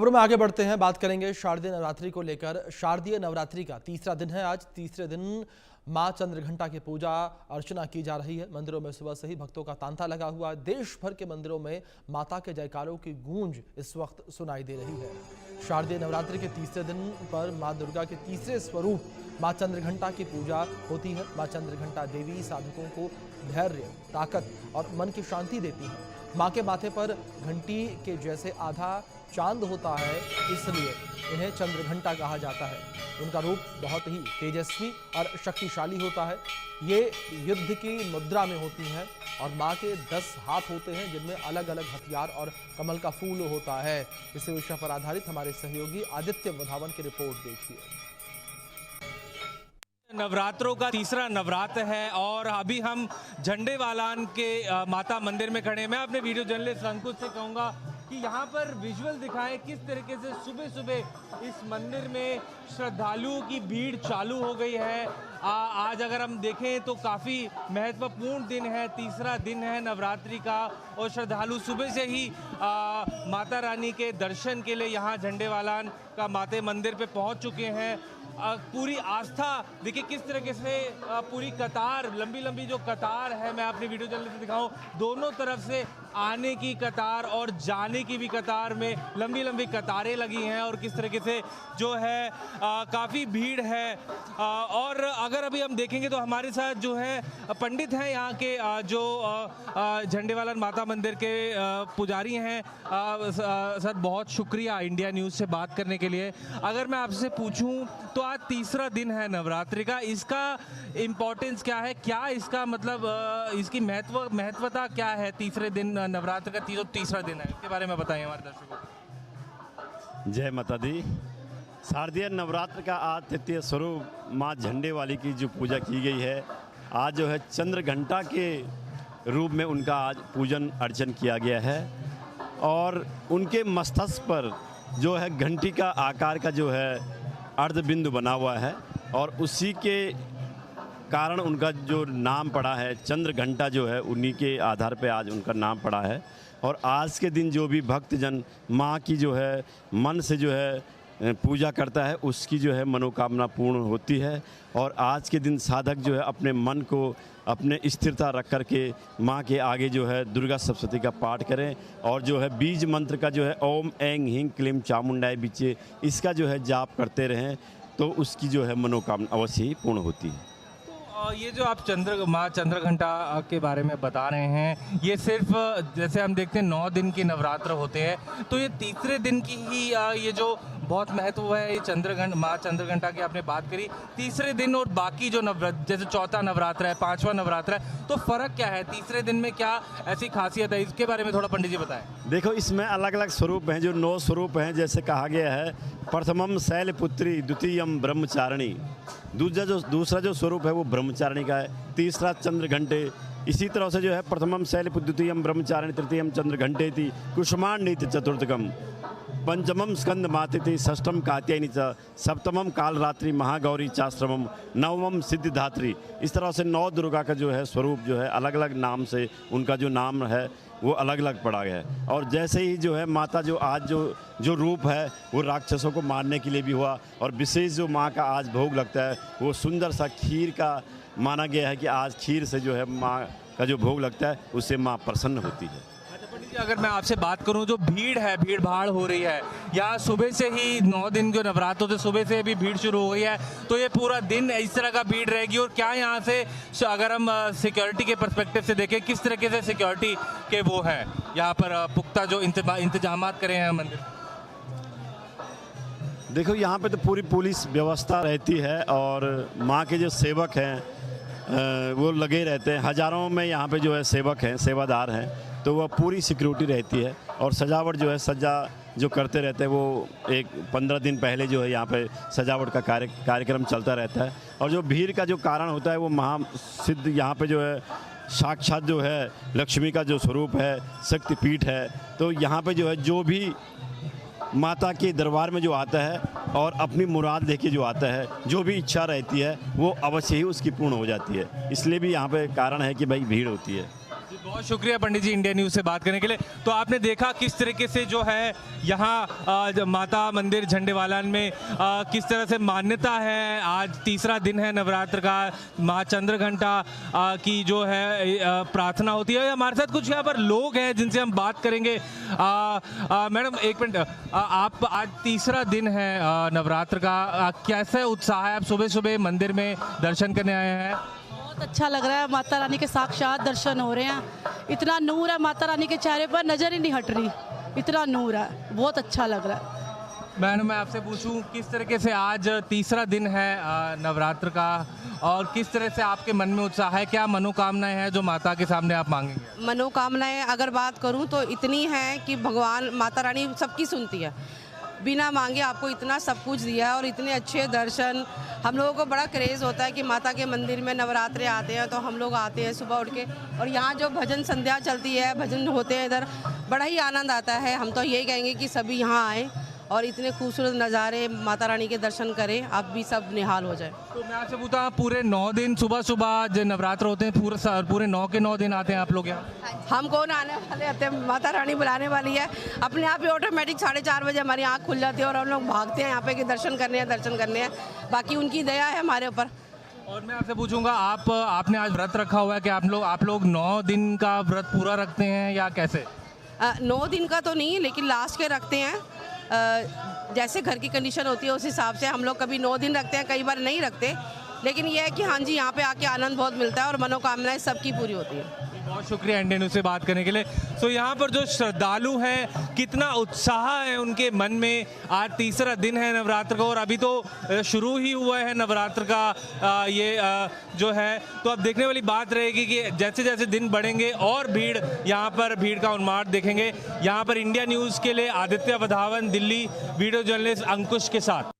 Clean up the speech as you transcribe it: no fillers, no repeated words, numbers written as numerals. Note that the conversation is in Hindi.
खबरों में आगे बढ़ते हैं, बात करेंगे शारदीय नवरात्रि को लेकर। शारदीय नवरात्रि का तीसरा दिन है आज। तीसरे दिन मां चंद्रघंटा की पूजा अर्चना की जा रही है। मंदिरों में सुबह से ही भक्तों का तांता लगा हुआ है। देश भर के मंदिरों में माता के जयकारों की गूंज इस वक्त सुनाई दे रही है। शारदीय नवरात्रि के तीसरे दिन पर मां दुर्गा के तीसरे स्वरूप मां चंद्रघंटा की पूजा होती है। मां चंद्रघंटा देवी साधकों को धैर्य, ताकत और मन की शांति देती है। मां के माथे पर घंटी के जैसे आधा चांद होता है, इसलिए इन्हें चंद्रघंटा कहा जाता है। उनका रूप बहुत ही तेजस्वी और शक्तिशाली होता है। ये युद्ध की मुद्रा में होती हैं और मां के 10 हाथ होते हैं, जिनमें अलग अलग हथियार और कमल का फूल होता है। इसी विषय पर आधारित हमारे सहयोगी आदित्य वधावन की रिपोर्ट देखिए। नवरात्रों का तीसरा नवरात्र है और अभी हम झंडेवालान के माता मंदिर में खड़े हैं। मैं अपने वीडियो जर्नलिस्ट अंकुश से कहूँगा कि यहाँ पर विजुअल दिखाएं किस तरीके से सुबह सुबह इस मंदिर में श्रद्धालुओं की भीड़ चालू हो गई है। आज अगर हम देखें तो काफ़ी महत्वपूर्ण दिन है, तीसरा दिन है नवरात्रि का और श्रद्धालु सुबह से ही माता रानी के दर्शन के लिए यहाँ झंडेवालान का माते मंदिर पे पहुँच चुके हैं। पूरी आस्था देखिए किस तरीके से पूरी कतार, लंबी लंबी जो कतार है, मैं अपनी वीडियो जल्दी से दिखाऊं, दोनों तरफ से आने की कतार और जाने की भी कतार में लंबी लंबी कतारें लगी हैं और किस तरीके से जो है काफ़ी भीड़ है। और अगर अभी हम देखेंगे तो हमारे साथ जो है पंडित हैं यहाँ के, जो झंडेवालान माता मंदिर के पुजारी हैं। सर बहुत शुक्रिया इंडिया न्यूज़ से बात करने के लिए। अगर मैं आपसे पूछूं तो आज तीसरा दिन है नवरात्रि का, इसका इम्पोर्टेंस क्या है, क्या इसका मतलब इसकी महत्वता क्या है? तीसरे दिन नवरात्र का तीसरा दिन है, इसके बारे में बताइए हमारे दर्शकों को। जय माता दी। शारदीय नवरात्र का आज तृतीय स्वरूप माँ झंडे वाली की जो पूजा की गई है, आज जो है चंद्रघंटा के रूप में उनका आज पूजन अर्चन किया गया है और उनके मस्तक पर जो है घंटी का आकार का जो है अर्धबिंदु बना हुआ है और उसी के कारण उनका जो नाम पड़ा है चंद्रघंटा, जो है उन्हीं के आधार पे आज उनका नाम पड़ा है। और आज के दिन जो भी भक्तजन माँ की जो है मन से जो है पूजा करता है, उसकी जो है मनोकामना पूर्ण होती है। और आज के दिन साधक जो है अपने मन को अपने स्थिरता रख कर के माँ के आगे जो है दुर्गा सप्तशती का पाठ करें और जो है बीज मंत्र का जो है ओम ऐं ह्रीं क्लीं चामुंडाय विचे, इसका जो है जाप करते रहें तो उसकी जो है मनोकामना अवश्य ही पूर्ण होती है। ये जो आप माँ चंद्रघंटा के बारे में बता रहे हैं, ये सिर्फ जैसे हम देखते हैं 9 दिन की नवरात्र होते हैं, तो ये तीसरे दिन की ही ये जो बहुत महत्व है, ये माँ चंद्रघंटा की आपने बात करी, तीसरे दिन और बाकी जो नवरात्र जैसे चौथा नवरात्र है, 5वां नवरात्र है, तो फ़र्क क्या है? तीसरे दिन में क्या ऐसी खासियत है, इसके बारे में थोड़ा पंडित जी बताएं। देखो, इसमें अलग अलग स्वरूप हैं, जो 9 स्वरूप हैं। जैसे कहा गया है प्रथमम शैलपुत्री, द्वितीयम ब्रह्मचारिणी, दूसरा जो स्वरूप है वो ब्रह्मचारिणी का है, तीसरा चंद्रघंटे। इसी तरह से जो है प्रथमम शैलपुत्री, द्वितीयम ब्रह्मचारिणी, तृतीयम चंद्रघंटे थी, कुष्मांडीति चतुर्थकम, पंचमम स्कंद मातिथि, षष्ठम कात्यायनी च, सप्तमम कालरात्रि महागौरी चाश्रमम, नवमम सिद्धिदात्री। इस तरह से 9 दुर्गा का जो है स्वरूप जो है अलग अलग नाम से उनका जो नाम है वो अलग अलग पड़ा गया है। और जैसे ही जो है माता जो आज जो रूप है वो राक्षसों को मारने के लिए भी हुआ और विशेष जो माँ का आज भोग लगता है वो सुंदर सा खीर का माना गया है कि आज खीर से जो है माँ का जो भोग लगता है उससे माँ प्रसन्न होती है। पंडित जी, अगर मैं आपसे बात करूं, जो भीड़ भाड़ हो रही है यहाँ सुबह से ही, 9 दिन जो नवरात्र होते सुबह से भी भीड़ शुरू हो गई है, तो ये पूरा दिन इस तरह का भीड़ रहेगी? और क्या यहाँ से अगर हम सिक्योरिटी के पर्सपेक्टिव से देखें, किस तरीके से सिक्योरिटी के वो है यहाँ पर पुख्ता जो इंतजाम करे हैं मंदिर? देखो, यहाँ पे तो पूरी पुलिस व्यवस्था रहती है और माँ के जो सेवक हैं वो लगे रहते हैं। हज़ारों में यहाँ पे जो है सेवक हैं, सेवादार हैं, तो वह पूरी सिक्योरिटी रहती है। और सजावट जो है सज्जा जो करते रहते हैं वो एक 15 दिन पहले जो है यहाँ पे सजावट का कार्यक्रम चलता रहता है। और जो भीड़ का जो कारण होता है वो महासिद्ध, यहाँ पे जो है साक्षात जो है लक्ष्मी का जो स्वरूप है, शक्तिपीठ है। तो यहाँ पे जो है जो भी माता के दरबार में जो आता है और अपनी मुराद लेके जो आता है, जो भी इच्छा रहती है वो अवश्य ही उसकी पूर्ण हो जाती है। इसलिए भी यहाँ पे कारण है कि भाई भीड़ होती है। बहुत शुक्रिया पंडित जी इंडिया न्यूज़ से बात करने के लिए। तो आपने देखा किस तरीके से जो है यहाँ माता मंदिर झंडेवालान में किस तरह से मान्यता है। आज तीसरा दिन है नवरात्र का, माँ चंद्रघंटा की जो है प्रार्थना होती है। हमारे साथ कुछ यहाँ पर लोग हैं जिनसे हम बात करेंगे। मैडम एक मिनट, आप आज तीसरा दिन है नवरात्र का, कैसा उत्साह है? आप सुबह सुबह मंदिर में दर्शन करने आए हैं। बहुत अच्छा लग रहा है, माता रानी के साक्षात दर्शन हो रहे हैं। इतना नूर है माता रानी के चेहरे पर, नजर ही नहीं हट रही, इतना नूर है, बहुत अच्छा लग रहा है। मैडम मैं आपसे पूछूं किस तरीके से आज तीसरा दिन है नवरात्र का, और किस तरह से आपके मन में उत्साह है? क्या मनोकामनाएं हैं जो माता के सामने आप मांगेंगे? मनोकामनाएं अगर बात करूं तो इतनी हैं कि भगवान माता रानी सबकी सुनती है, बिना मांगे आपको इतना सब कुछ दिया है और इतने अच्छे दर्शन। हम लोगों को बड़ा क्रेज़ होता है कि माता के मंदिर में नवरात्रे आते हैं तो हम लोग आते हैं सुबह उठ के, और यहाँ जो भजन संध्या चलती है, भजन होते हैं इधर, बड़ा ही आनंद आता है। हम तो यही कहेंगे कि सभी यहाँ आएँ और इतने खूबसूरत नज़ारे माता रानी के दर्शन करें, आप भी सब निहाल हो जाए। तो मैं आपसे पूछता, पूरे 9 दिन सुबह सुबह जो नवरात्र होते हैं पूरे 9 के 9 दिन आते हैं आप लोग यहाँ? हम कौन आने वाले आते हैं, माता रानी बुलाने वाली है। अपने आप ही ऑटोमेटिक 4:30 बजे हमारी आँख खुल जाती है और हम लोग भागते हैं यहाँ पे कि दर्शन करने हैं। बाकी उनकी दया है हमारे ऊपर। और मैं आपसे पूछूंगा, आपने आज व्रत रखा हुआ है कि आप लोग 9 दिन का व्रत पूरा रखते हैं या कैसे? 9 दिन का तो नहीं, लेकिन लास्ट के रखते हैं। जैसे घर की कंडीशन होती है उस हिसाब से हम लोग कभी 9 दिन रखते हैं, कई बार नहीं रखते, लेकिन ये है कि हाँ जी यहाँ पे आके आनंद बहुत मिलता है और मनोकामनाएं सबकी पूरी होती है। बहुत शुक्रिया इंडिया न्यूज़ से बात करने के लिए। तो यहाँ पर जो श्रद्धालु हैं, कितना उत्साह है उनके मन में। आज तीसरा दिन है नवरात्र का और अभी तो शुरू ही हुआ है नवरात्र का जो है। तो अब देखने वाली बात रहेगी कि जैसे जैसे दिन बढ़ेंगे और भीड़ का उन्माद देखेंगे। यहाँ पर इंडिया न्यूज़ के लिए आदित्य वधावन, दिल्ली, वीडियो जर्नलिस्ट अंकुश के साथ।